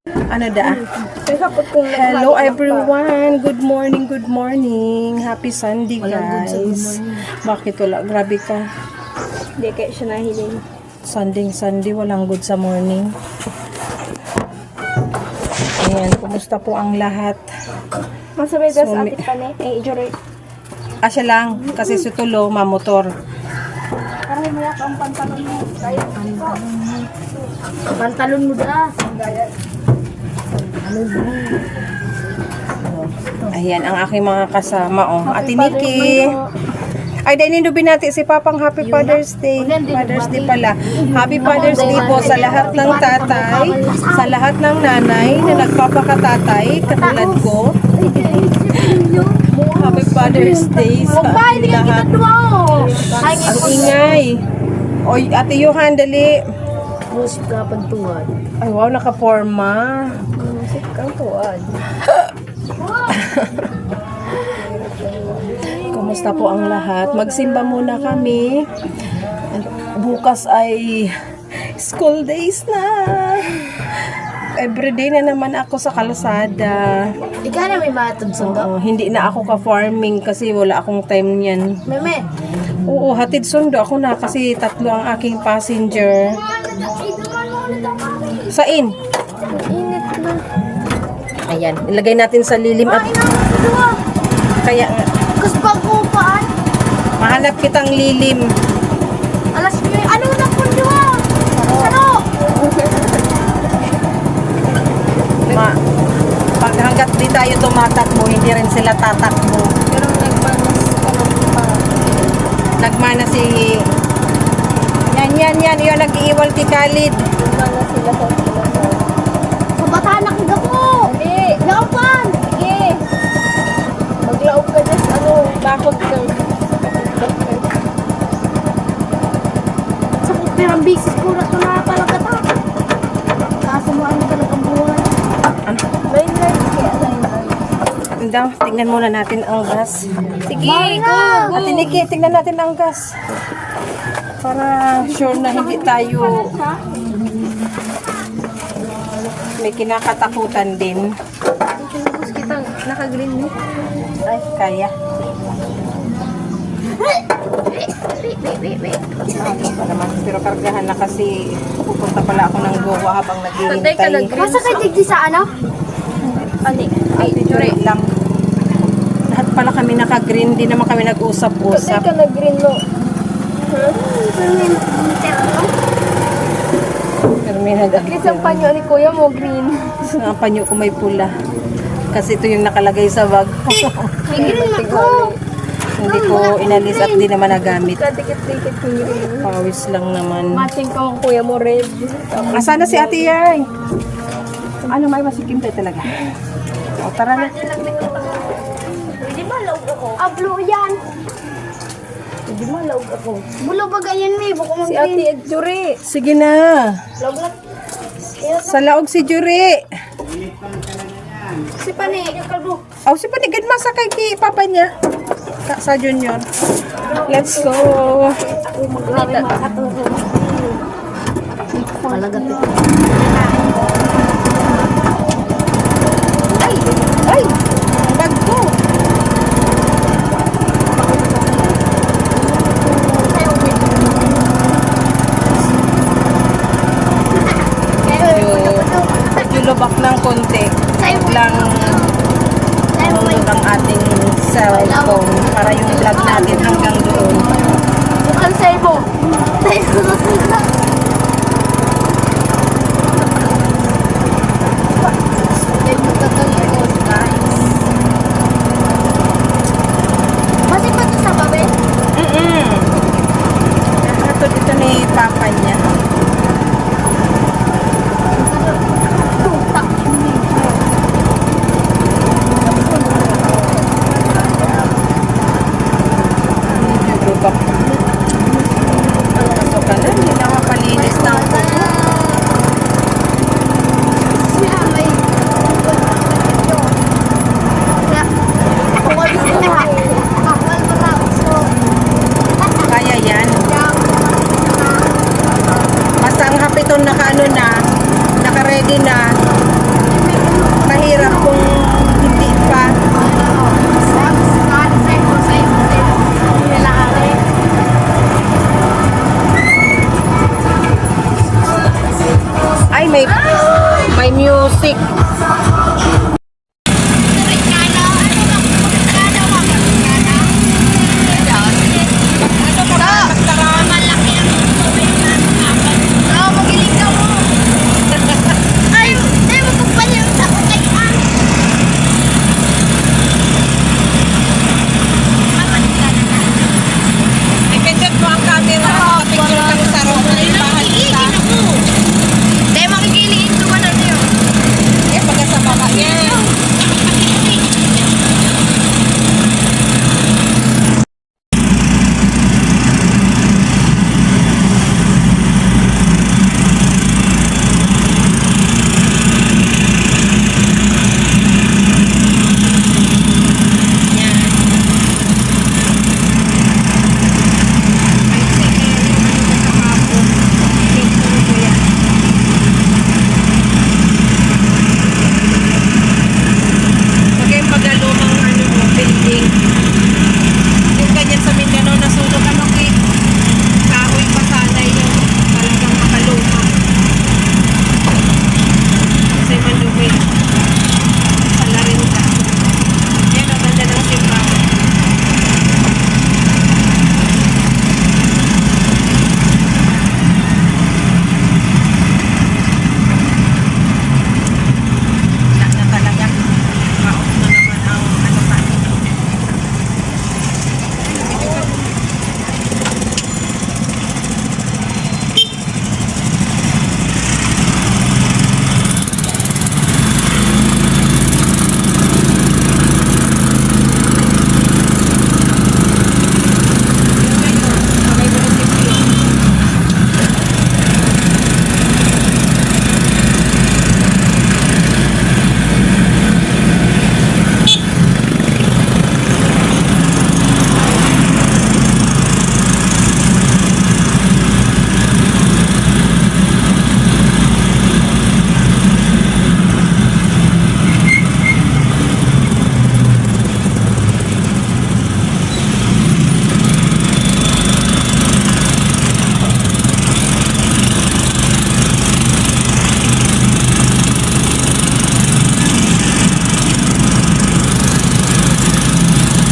Ano da? Hello everyone. Good morning, good morning. Happy Sunday, guys. Bakit wala? Grabe ka. Hindi kaya siya nahiling. Sunday, walang good sa morning. Ayan, kumusta po ang lahat? Masabay das So, ati pa ni. Jory. Siya lang, kasi si Tulo, mamotor. Parang mo yak ang pantalon mo. Tayo. Pantalon mo da. Ayan, ang aking mga kasama. Ate Nikki. Ay, dahil binati si Papang Happy Father's Day. Father's Day pala. Happy Father's Day po sa lahat ng tatay, sa lahat ng nanay na nagpapakatatay, katulad ko. Happy Father's Day sa ating lahat. Ang ingay. Oy, Ate Johan, dali. Musik ka pantuan. Ay, wow, nakaporma. Musik kang tuwan. Kumusta po ang lahat? Magsimba muna kami. Bukas ay school days na. Everyday na naman ako sa kalsada. Ikaw na may matod sundo. Hindi na ako ka-farming kasi wala akong time niyan. Meme. Oo, hatid sundo ako na kasi 3 ang aking passenger. Sain? Init na. Ayan, ilagay natin sa lilim at kaya nga, Gusto ko paan? mahanap kitang lilim. Alas nyo. Ano na po diwa? Saro. Pag hanggat di tayo tumatakbo, hindi rin sila tatakbo. Pero nagmanas ka ng pa. Nagmana si... Yan. Yun, nag-iiwal ti Khalid. Nagmanas sila sa sila. Sa batahan na kiga po. Hindi. Laopan. Sige. Maglaog ka dyan sa bakod ka. Sa kupirang bisis ko na ito na palagata. Kaso mo ano talagang buhay. Line lights kaya line lights. Daw, tingnan muna natin ang gas. Sige, go. Ate Nikki, tingnan natin ang gas. Para sure na hindi tayo may kinakatakutan din. Gusto kitang naka-green mo. Ay, kaya. Ano pa naman. Pero kargahan na kasi pupunta pala ako ng Goa habang naghihintay. Masa kay digdi sa ano? Ani? Ay, jure lang. Lahat pala kami naka-green. Di naman kami nag-usap-usap. Ka nag-green mo. Pero may nag- Chris, ang panyo ni kuya mo, green. Ang panyo ko may pula. Kasi ito yung nakalagay sa bag. May green ako. Hindi ko inalis at di naman nagamit. Kadikit-dikit ko green. Pawis lang naman. Matching ka ang kuya mo, red. Asa na si Ate Yay? Ano may masikim tayo talaga? O tara na. Pwede ba laog ako? Ah, blue yan. Pwede ba laog ako? Blue ba ganyan, may? Buko mo Si Ate Jure. Sige na. Laog na. Sa laog si Jure. Si Pani. Kalbo. Oh, si Panigad masakay kay papa niya. Sa junior. Let's go. Maglari makaturo. Talaga to. Ay! Bag ko. Medyo lubak ng konti. Lang ang ating cellphone para yung vlog natin hanggang doon. Bukan sa'yo. Sa'yo na. Masih pa ito sa babe? Ito dito ni papa niya. Medyo lubak. Pasok ka na, hindi na mapalinis. May music.